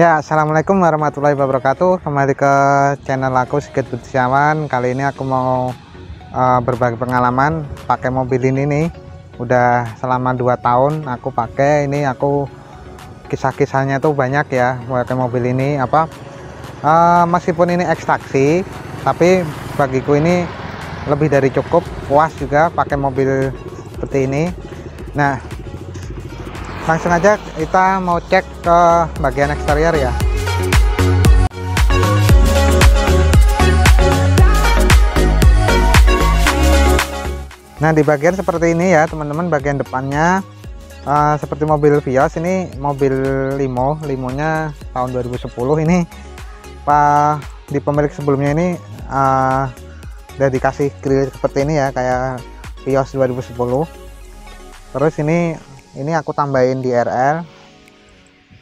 Ya, assalamualaikum warahmatullahi wabarakatuh. Kembali ke channel aku Sigit Budiawan. Kali ini aku mau berbagi pengalaman pakai mobil ini nih. Udah selama 2 tahun aku pakai. Ini aku kisah-kisahnya tuh banyak ya pakai mobil ini. Meskipun ini ekstraksi, tapi bagiku ini lebih dari cukup puas juga pakai mobil seperti ini. Nah, langsung aja kita mau cek ke bagian eksterior ya. Nah, di bagian seperti ini ya teman-teman, bagian depannya seperti mobil Vios. Ini mobil limonya tahun 2010 ini. Di pemilik sebelumnya ini udah dikasih grill seperti ini ya, kayak Vios 2010. Terus ini aku tambahin di RL,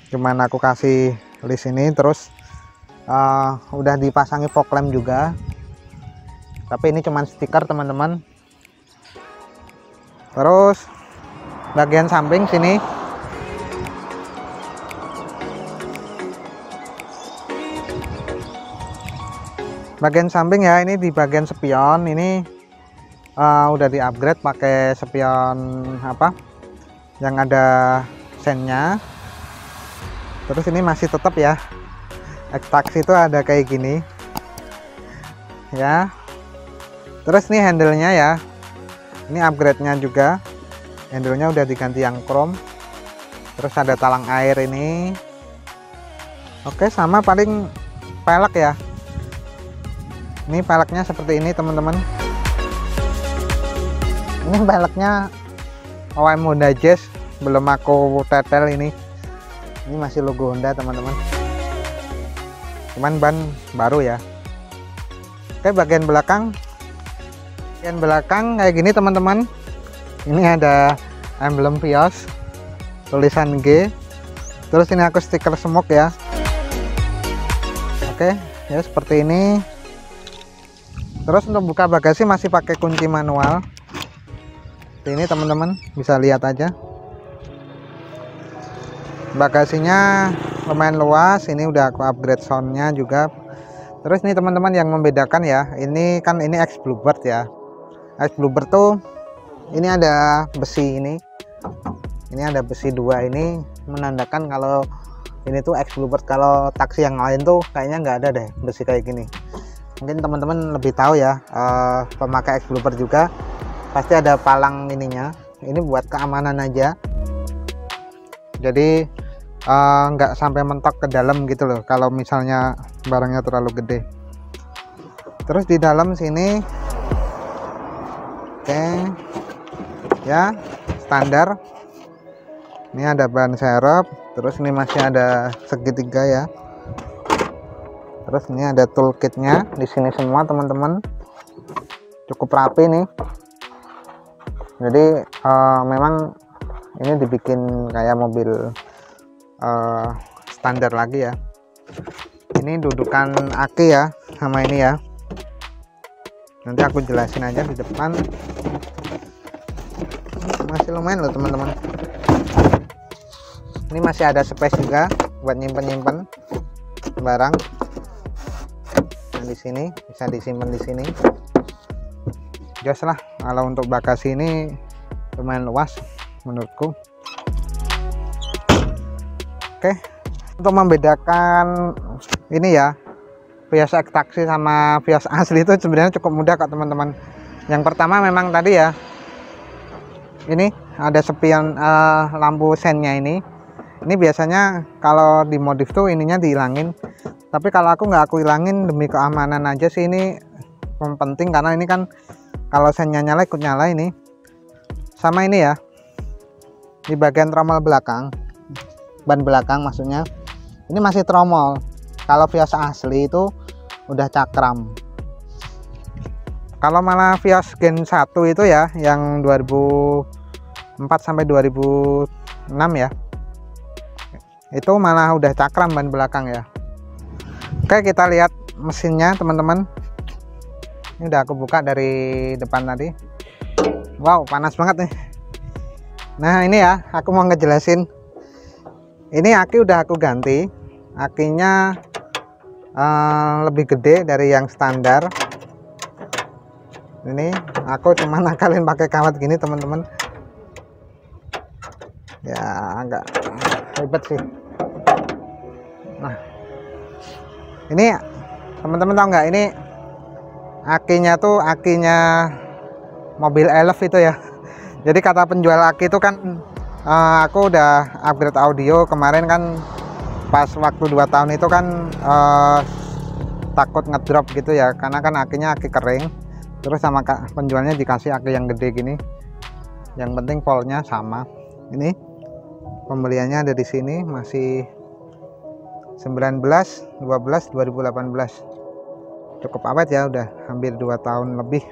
cuman aku kasih list ini. Terus udah dipasangi fog lamp juga, tapi ini cuman stiker teman-teman. Terus bagian samping sini ya, ini di bagian spion ini udah di upgrade pakai spion yang ada sennya. Terus ini masih tetap ya ekstraksi itu ada kayak gini ya. Terus ini handle-nya ya, ini upgrade-nya juga, handle-nya udah diganti yang chrome. Terus ada talang air ini. Oke, sama paling pelek ya, ini peleknya seperti ini teman-teman. Ini peleknya OEM Honda Jazz, belum aku tetel ini masih logo Honda teman-teman, cuman ban baru ya. Oke, bagian belakang kayak gini teman-teman. Ini ada emblem Vios, tulisan G. Terus ini aku stiker smoke ya. Oke ya, seperti ini. Terus untuk buka bagasi masih pakai kunci manual. Ini teman-teman bisa lihat aja, bagasinya lumayan luas. Ini udah aku upgrade soundnya juga. Terus ini teman-teman yang membedakan ya, ini kan ini X Bluebird ya. X Bluebird tuh ini ada besi ini ada besi 2, ini menandakan kalau ini tuh X Bluebird. Kalau taksi yang lain tuh kayaknya nggak ada deh besi kayak gini. Mungkin teman-teman lebih tahu ya, pemakai X Bluebird juga pasti ada palang ininya. Ini buat keamanan aja, jadi nggak sampai mentok ke dalam gitu loh kalau misalnya barangnya terlalu gede. Terus di dalam sini oke ya, standar. Ini ada ban serep. Terus ini masih ada segitiga ya. Terus ini ada toolkitnya di sini semua teman-teman, cukup rapi nih. Jadi memang ini dibikin kayak mobil standar lagi ya. Ini dudukan aki ya sama ini ya, nanti aku jelasin aja di depan. Masih lumayan loh teman-teman. Ini masih ada space juga buat nyimpen barang. Nah, di sini bisa disimpan di sini. Jos lah, kalau untuk bagasi ini lumayan luas menurutku. Oke, untuk membedakan ini ya, Vios ekstraksi sama Vios asli itu sebenarnya cukup mudah kok teman-teman. Yang pertama memang tadi ya, ini ada spion lampu sennya ini biasanya kalau dimodif tuh ininya dihilangin, tapi kalau aku nggak aku hilangin demi keamanan aja sih. Ini yang penting karena ini kan kalau sennya nyala ikut nyala ini. Sama ini ya, di bagian tromol belakang, ban belakang maksudnya, ini masih tromol. Kalau Vios asli itu udah cakram. Kalau malah Vios Gen 1 itu ya, yang 2004 sampai 2006 ya, itu malah udah cakram ban belakang ya. Oke, kita lihat mesinnya teman-teman. Ini udah aku buka dari depan tadi. Wow, panas banget nih. Nah, ini ya, aku mau ngejelasin. Ini aki udah aku ganti, akinya lebih gede dari yang standar. Ini aku cuma nakalin pakai kawat gini teman-teman, ya agak ribet sih. Nah ini teman-teman tahu nggak, ini akinya tuh akinya mobil Elf itu ya. Jadi kata penjual aki itu kan aku udah upgrade audio kemarin kan, pas waktu 2 tahun itu kan takut ngedrop gitu ya, karena kan akinya aki kering. Terus sama penjualnya dikasih aki yang gede gini, yang penting voltnya sama. Ini pembeliannya ada di sini, masih 19/12/2018, cukup awet ya, udah hampir 2 tahun lebih.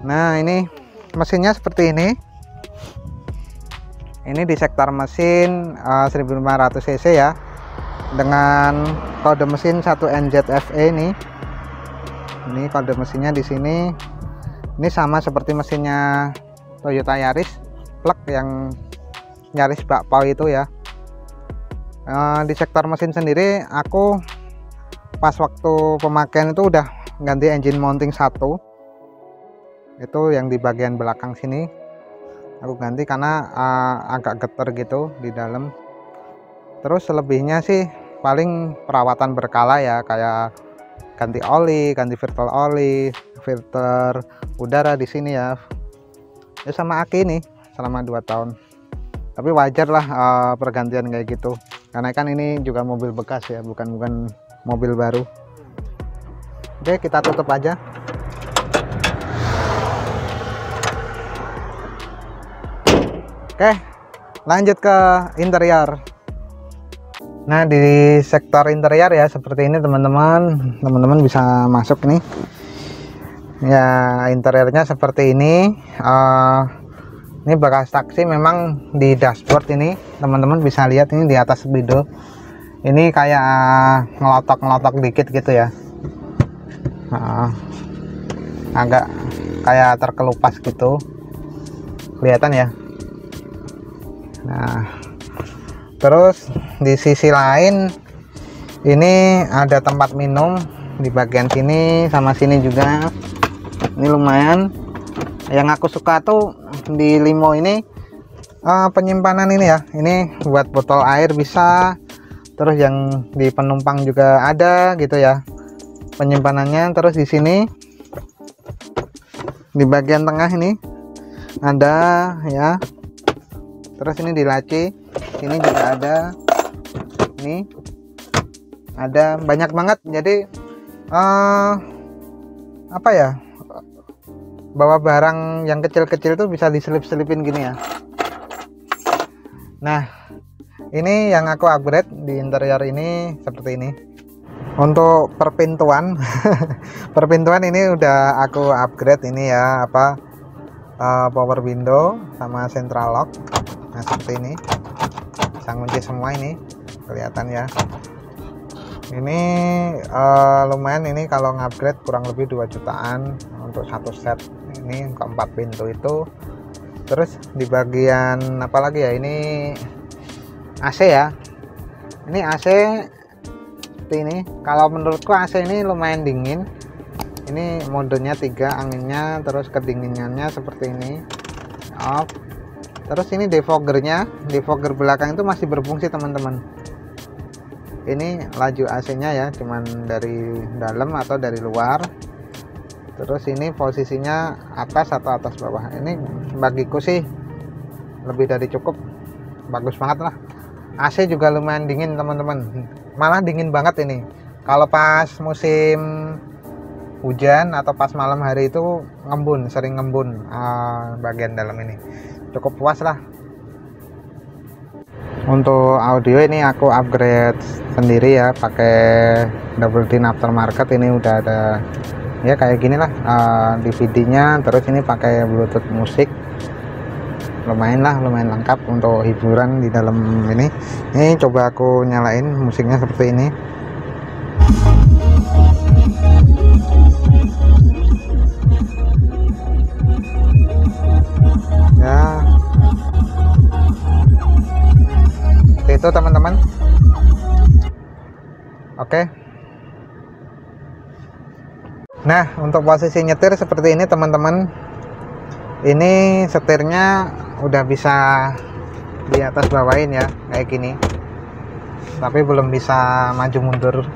Nah ini mesinnya seperti ini. Ini di sektor mesin 1500 cc ya, dengan kode mesin 1NZFE nih. Ini kode mesinnya di sini. Ini sama seperti mesinnya Toyota Yaris plug yang Yaris bakpao itu ya. Di sektor mesin sendiri aku pas waktu pemakaian itu udah ganti engine mounting 1. Itu yang di bagian belakang sini aku ganti karena agak getar gitu di dalam. Terus selebihnya sih paling perawatan berkala ya, kayak ganti oli, ganti filter oli, filter udara di sini ya. Ya sama aki ini selama 2 tahun. Tapi wajar lah pergantian kayak gitu, karena kan ini juga mobil bekas ya, bukan mobil baru. Oke, kita tutup aja. Oke, lanjut ke interior. Nah di sektor interior ya seperti ini teman-teman bisa masuk nih ya. Interiornya seperti ini. Ini bekas taksi memang. Di dashboard ini teman-teman bisa lihat, ini di atas spidol ini kayak ngelotok dikit gitu ya, agak kayak terkelupas gitu, kelihatan ya. Nah terus di sisi lain ini ada tempat minum di bagian sini sama sini juga. Ini lumayan. Yang aku suka tuh di limo ini penyimpanan ini ya. Ini buat botol air bisa. Terus yang di penumpang juga ada gitu ya penyimpanannya. Terus di sini di bagian tengah ini ada ya. Terus ini di laci ini juga ada, ini ada banyak banget. Jadi apa ya, bawa barang yang kecil-kecil tuh bisa diselip-selipin gini ya. Nah ini yang aku upgrade di interior ini seperti ini. Untuk perpintuan perpintuan ini udah aku upgrade ini ya, apa power window sama central lock. Nah seperti ini, bisa ngunci semua, ini kelihatan ya. Ini lumayan, ini kalau ngupgrade kurang lebih 2 jutaan untuk satu set. Ini keempat pintu itu. Terus di bagian apa lagi ya, ini AC ya. Ini AC seperti ini. Kalau menurutku AC ini lumayan dingin. Ini modenya 3 anginnya, terus kedinginannya seperti ini off. Terus ini defoggernya, defogger belakang itu masih berfungsi teman-teman. Ini laju AC-nya ya, cuman dari dalam atau dari luar. Terus ini posisinya atas atau atas bawah. Ini bagiku sih lebih dari cukup, bagus banget lah. AC juga lumayan dingin teman-teman, malah dingin banget ini. Kalau pas musim hujan atau pas malam hari itu ngembun, sering ngembun bagian dalam ini. Cukup puas lah. Untuk audio ini aku upgrade sendiri ya, pakai double din aftermarket. Ini udah ada ya kayak gini lah DVD-nya. Terus ini pakai Bluetooth musik, lumayan lah, lumayan lengkap untuk hiburan di dalam ini. Ini coba aku nyalain musiknya seperti ini. Ya itu teman-teman. Oke. Nah, untuk posisi nyetir seperti ini teman-teman. Ini setirnya udah bisa di atas bawain ya, kayak gini. Tapi belum bisa maju mundur,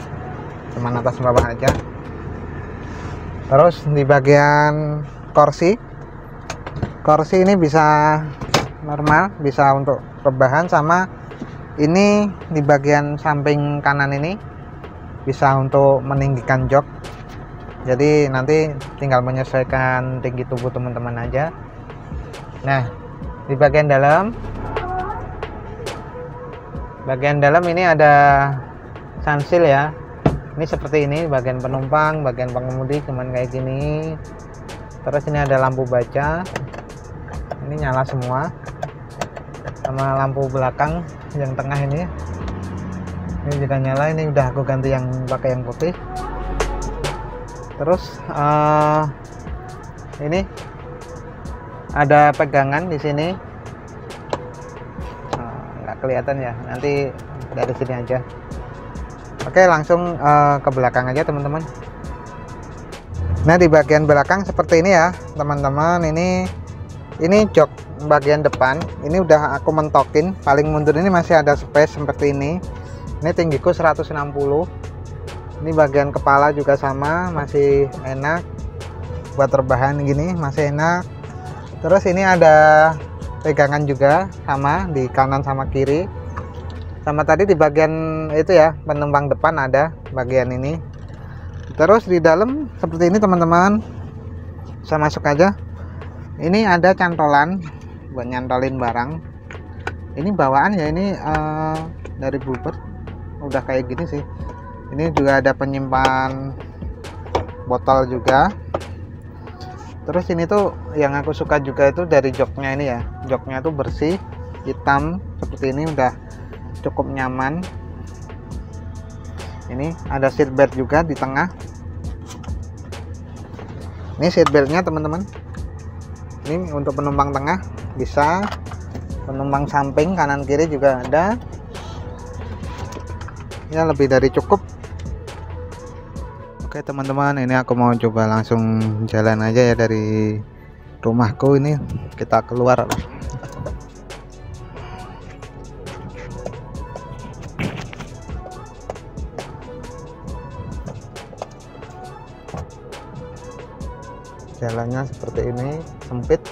cuman atas bawah aja. Terus di bagian kursi ini bisa normal, bisa untuk rebahan, sama ini di bagian samping kanan ini bisa untuk meninggikan jok. Jadi nanti tinggal menyesuaikan tinggi tubuh teman-teman aja. Nah, di bagian dalam ini ada sunsil ya. Ini seperti ini, bagian penumpang, bagian pengemudi cuman kayak gini. Terus ini ada lampu baca, ini nyala semua, sama lampu belakang yang tengah ini juga nyala. Ini udah aku ganti yang pakai yang putih. Terus ini ada pegangan di sini, nggak kelihatan ya, nanti dari sini aja. Oke, langsung ke belakang aja teman-teman. Nah, di bagian belakang seperti ini ya teman-teman. Ini jok bagian depan ini udah aku mentokin. Paling mundur ini masih ada space seperti ini. Ini tinggiku 160. Ini bagian kepala juga sama, masih enak buat rebahan gini, masih enak. Terus ini ada pegangan juga, sama di kanan sama kiri. Sama tadi di bagian itu ya, penumpang depan ada bagian ini. Terus di dalam seperti ini teman-teman. Saya masuk aja. Ini ada cantolan buat nyantolin barang. Ini bawaan ya, ini dari Bluebird. Udah kayak gini sih. Ini juga ada penyimpan botol juga. Terus ini tuh yang aku suka juga itu dari joknya ini ya. Joknya tuh bersih, hitam seperti ini, udah cukup nyaman. Ini ada seat belt juga di tengah. Ini seat beltnya teman-teman. Ini untuk penumpang tengah bisa, penumpang samping kanan kiri juga ada. Ya, lebih dari cukup. Oke teman-teman, ini aku mau coba langsung jalan aja ya dari rumahku. Ini kita keluar. Jalannya seperti ini, sempit.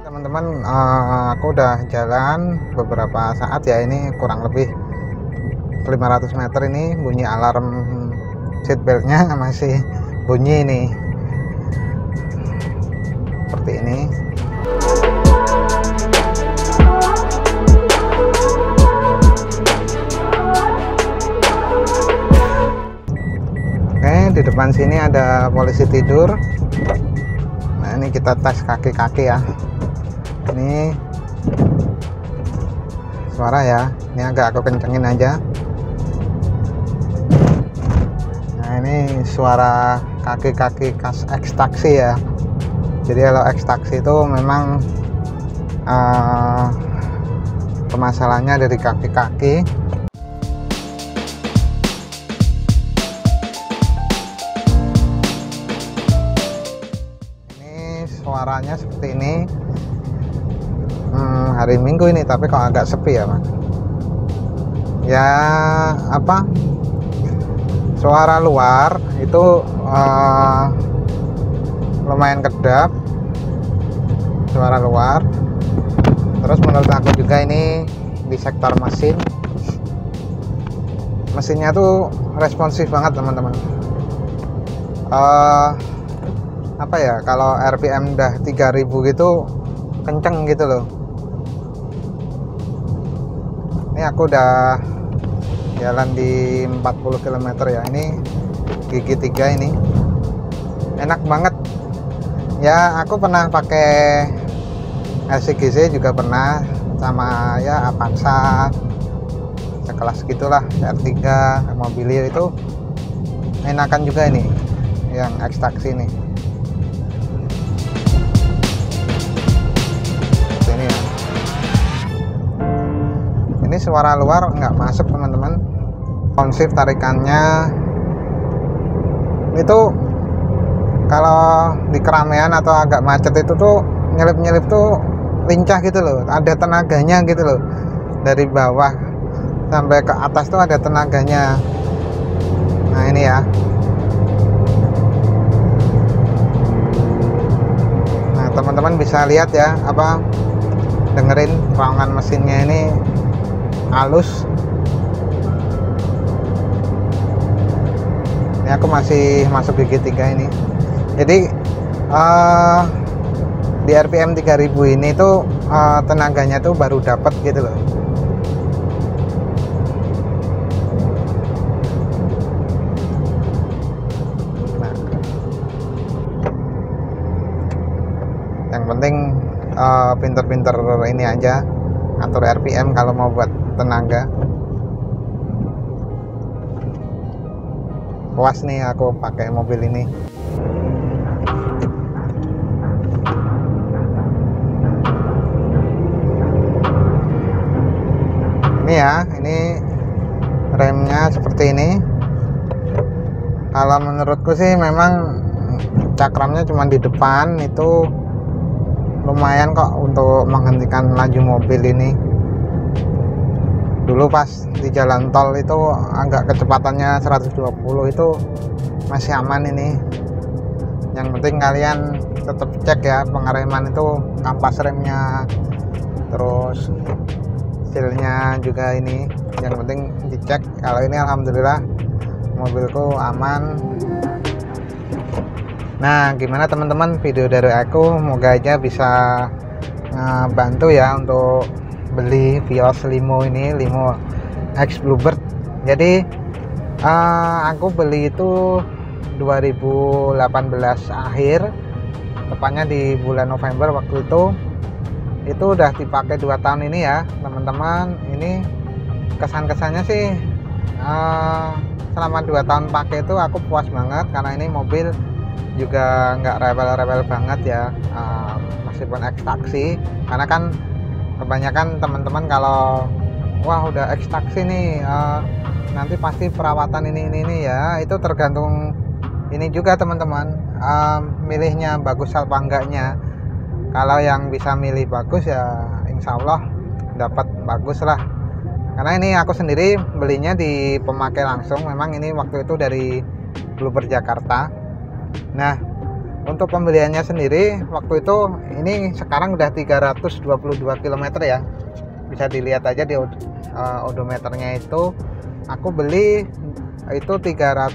Teman-teman, aku udah jalan beberapa saat ya. Ini kurang lebih 500 meter. Ini bunyi alarm seatbeltnya masih bunyi ini seperti ini. Oke, di depan sini ada polisi tidur. Nah, ini kita tes kaki-kaki ya. Ini suara ya, ini agak aku kencengin aja. Nah, ini suara kaki-kaki khas X taksi ya. Jadi kalau X taksi itu memang permasalahannya dari kaki-kaki. Ini suaranya seperti ini. Hari Minggu ini, tapi kok agak sepi ya Mas. Ya apa, suara luar itu lumayan kedap, suara luar. Terus menurut aku juga ini di sektor mesinnya tuh responsif banget teman-teman. Apa ya, kalau RPM udah 3000 gitu kenceng gitu loh. Ini aku udah jalan di 40 km ya. Ini gigi 3 ini enak banget ya. Aku pernah pakai LCGC juga pernah, sama ya Avanza. sekelas gitulah. R3 Mobilio itu enakan juga ini yang X-Taxi nih. Ini ya, ini suara luar nggak masuk teman-teman. Responsif tarikannya itu kalau di keramaian atau agak macet itu tuh nyelip-nyelip tuh lincah gitu loh, ada tenaganya gitu loh. Dari bawah sampai ke atas tuh ada tenaganya. Nah ini ya. Nah teman-teman bisa lihat ya, apa, dengerin raungan mesinnya ini halus. Ini aku masih masuk gigi 3 ini. Jadi di RPM 3000 ini tuh tenaganya tuh baru dapat gitu loh. Nah, yang penting pinter-pinter ini aja atur RPM kalau mau buat tenaga. Puas nih aku pakai mobil ini. Ini ya, ini remnya seperti ini. Kalau menurutku sih memang cakramnya cuma di depan, itu lumayan kok untuk menghentikan laju mobil ini. Dulu pas di jalan tol itu agak kecepatannya 120 itu masih aman ini. Yang penting kalian tetap cek ya pengereman itu, kampas remnya, terus sealnya juga ini yang penting dicek. Kalau ini alhamdulillah mobilku aman. Nah gimana teman-teman, video dari aku moga aja bisa bantu ya untuk beli Vios Limo ini, Limo X Bluebird. Jadi aku beli itu 2018 akhir, tepatnya di bulan November waktu itu udah dipakai 2 tahun ini ya teman-teman. Ini kesan-kesannya sih selama 2 tahun pakai itu aku puas banget, karena ini mobil juga nggak rebel-rebel banget ya, meskipun X-Taxi. Karena kan kebanyakan teman-teman kalau wah udah X-Taxi nih nanti pasti perawatan ini ya, itu tergantung ini juga teman-teman, milihnya bagus apa enggaknya. Kalau yang bisa milih bagus ya insya Allah dapat bagus lah. Karena ini aku sendiri belinya di pemakai langsung, memang ini waktu itu dari Bluebird Jakarta. Nah untuk pembeliannya sendiri waktu itu, ini sekarang udah 322 km ya, bisa dilihat aja di odometernya itu. Aku beli itu 300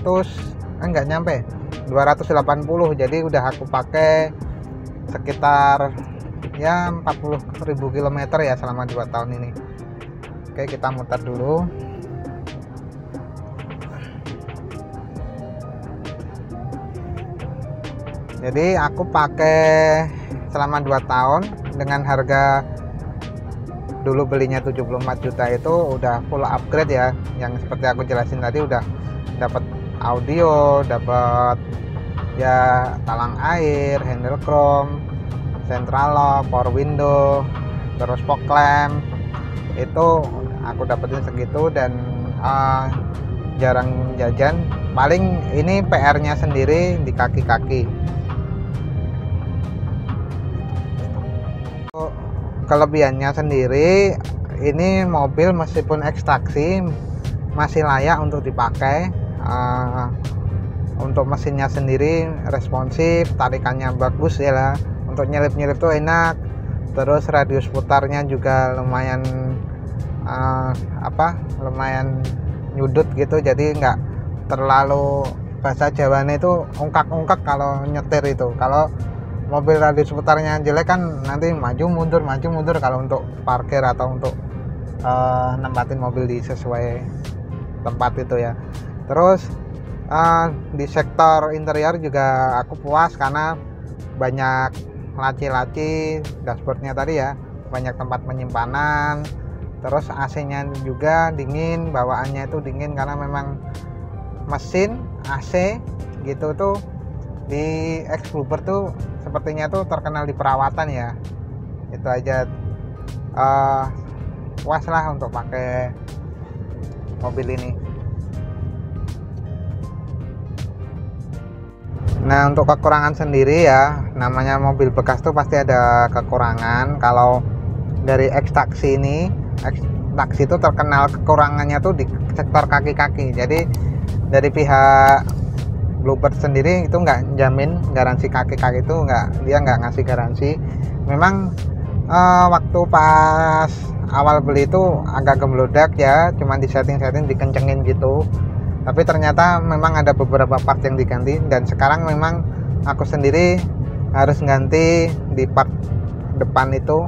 enggak nyampe 280, jadi udah aku pakai sekitar ya 40.000 km ya selama 2 tahun ini. Oke, kita muter dulu. Jadi aku pakai selama 2 tahun dengan harga dulu belinya 74 juta itu udah full upgrade ya, yang seperti aku jelasin tadi, udah dapat audio, dapat ya talang air, handle chrome, central lock, power window, terus fog lamp. Itu aku dapetin segitu, dan jarang jajan. Paling ini PR-nya sendiri di kaki-kaki. Kelebihannya sendiri, ini mobil meskipun X-Taxi masih layak untuk dipakai. Untuk mesinnya sendiri responsif, tarikannya bagus ya lah, untuk nyelip-nyelip tuh enak. Terus radius putarnya juga lumayan lumayan nyudut gitu, jadi nggak terlalu, bahasa Jawanya itu ungkak-ungkak kalau nyetir itu. Kalau mobil radius putarnya jelek kan nanti maju mundur kalau untuk parkir atau untuk nempatin mobil di sesuai tempat itu ya. Terus di sektor interior juga aku puas, karena banyak laci-laci dashboardnya tadi ya, banyak tempat penyimpanan, terus AC-nya juga dingin, bawaannya itu dingin karena memang mesin AC gitu tuh di X Bluebird tuh sepertinya tuh terkenal di perawatan ya. Itu aja puas lah untuk pakai mobil ini. Nah, untuk kekurangan sendiri ya, namanya mobil bekas tuh pasti ada kekurangan. Kalau dari X-Taxi ini, X-Taxi itu terkenal kekurangannya tuh di sektor kaki-kaki. Jadi dari pihak Bluebird sendiri itu nggak jamin garansi kaki-kaki, itu dia nggak ngasih garansi. Memang waktu pas awal beli itu agak gemelodak ya, cuman di setting-setting dikencengin gitu. Tapi ternyata memang ada beberapa part yang diganti, dan sekarang memang aku sendiri harus ganti di part depan itu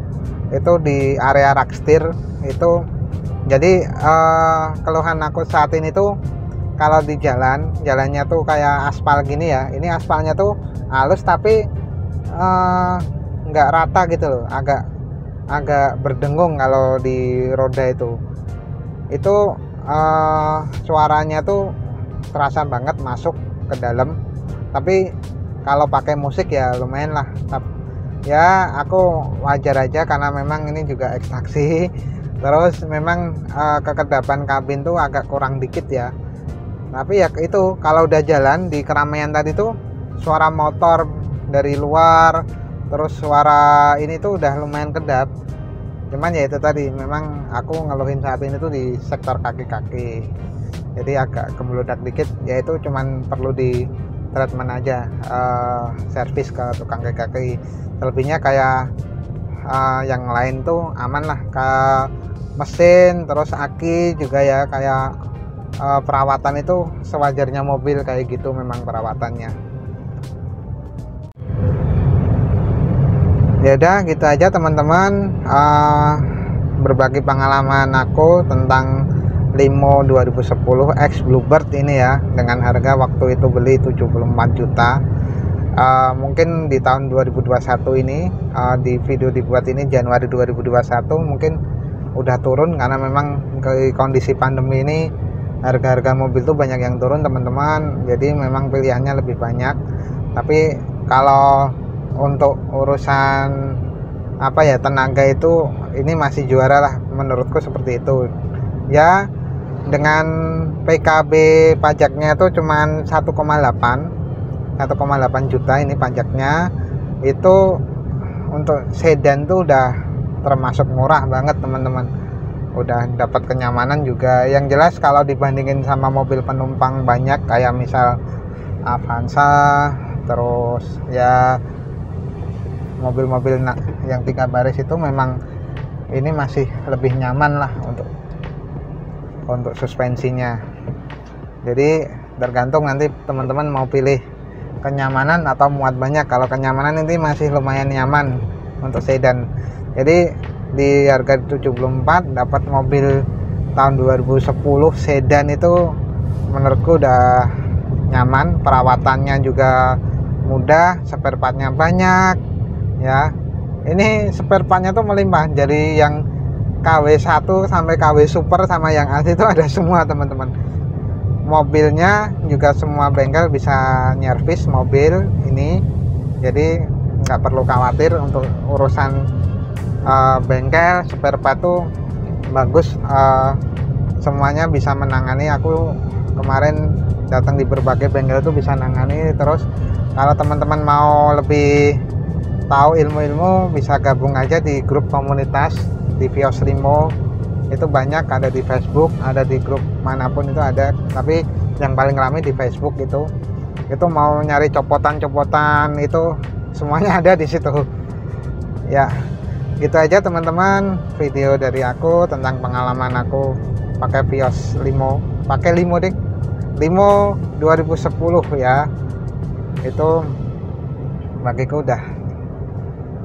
di area rak setir itu. Jadi keluhan aku saat ini tuh kalau di jalannya tuh kayak aspal gini ya, ini aspalnya tuh halus tapi nggak rata gitu loh, agak berdengung kalau di roda itu suaranya tuh terasa banget masuk ke dalam. Tapi kalau pakai musik ya lumayan lah. Ya aku wajar aja karena memang ini juga X-Taxi. Terus memang kekedapan kabin tuh agak kurang dikit ya. Tapi ya itu kalau udah jalan di keramaian tadi tuh suara motor dari luar, terus suara ini tuh udah lumayan kedap. Cuman ya itu tadi, memang aku ngeluhin saat ini tuh di sektor kaki-kaki, jadi agak gemelodak dikit. Ya itu cuman perlu di treatment aja, servis ke tukang kaki-kaki. Selebihnya kayak yang lain tuh aman lah, ke mesin terus aki juga ya, kayak perawatan itu sewajarnya mobil kayak gitu, memang perawatannya. Ya udah gitu aja teman-teman, berbagi pengalaman aku tentang Limo 2010 X Bluebird ini ya, dengan harga waktu itu beli 74 juta. Mungkin di tahun 2021 ini, di video dibuat ini Januari 2021, mungkin udah turun karena memang ke kondisi pandemi ini harga-harga mobil tuh banyak yang turun teman-teman, jadi memang pilihannya lebih banyak. Tapi kalau untuk urusan apa ya, tenaga itu ini masih juara lah menurutku, seperti itu ya. Dengan PKB pajaknya itu cuman 1,8 juta ini pajaknya, itu untuk sedan tuh udah termasuk murah banget teman-teman. Udah dapat kenyamanan juga. Yang jelas kalau dibandingin sama mobil penumpang banyak kayak misal Avanza, terus ya mobil-mobil yang 3 baris itu memang ini masih lebih nyaman lah untuk suspensinya. Jadi tergantung nanti teman-teman mau pilih kenyamanan atau muat banyak. Kalau kenyamanan ini masih lumayan nyaman untuk sedan. Jadi di harga 74 dapat mobil tahun 2010 sedan itu menurutku udah nyaman, perawatannya juga mudah, spare partnya banyak ya. Ini spare partnya tuh melimpah, jadi yang KW1 sampai KW Super sama yang asli itu ada semua teman-teman. Mobilnya juga semua bengkel bisa nyervis mobil ini, jadi nggak perlu khawatir untuk urusan bengkel. Spare part tuh bagus, semuanya bisa menangani. Aku kemarin datang di berbagai bengkel tuh bisa nangani. Terus kalau teman-teman mau lebih tahu ilmu-ilmu bisa gabung aja di grup komunitas di Vios Limo. Itu banyak, ada di Facebook, ada di grup manapun itu ada, tapi yang paling ramai di Facebook itu mau nyari copotan-copotan itu semuanya ada di situ ya. Gitu aja teman-teman video dari aku tentang pengalaman aku pakai Vios Limo, pakai Limo 2010 ya. Itu bagiku udah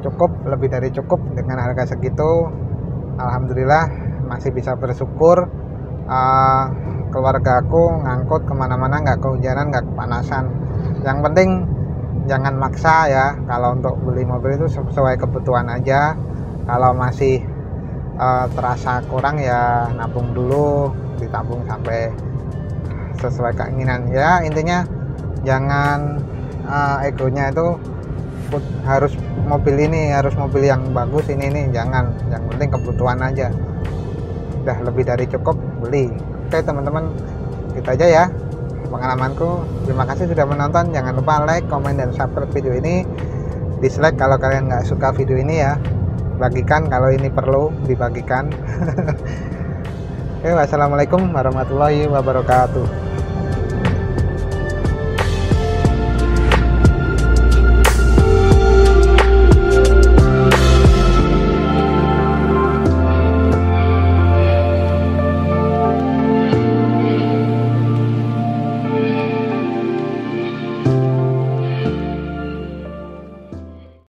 cukup, lebih dari cukup. Dengan harga segitu alhamdulillah masih bisa bersyukur. Keluarga aku ngangkut kemana-mana nggak kehujanan, nggak kepanasan. Yang penting jangan maksa ya, kalau untuk beli mobil itu sesuai kebutuhan aja. Kalau masih terasa kurang ya nabung dulu, ditabung sampai sesuai keinginan ya. Intinya jangan egonya itu harus mobil ini, harus mobil yang bagus ini, jangan. Yang penting kebutuhan aja, udah lebih dari cukup beli. Oke teman-teman, gitu aja ya pengalamanku. Terima kasih sudah menonton. Jangan lupa like, komen, dan subscribe video ini. Dislike kalau kalian nggak suka video ini ya, bagikan kalau ini perlu dibagikan. Oke, wassalamualaikum warahmatullahi wabarakatuh.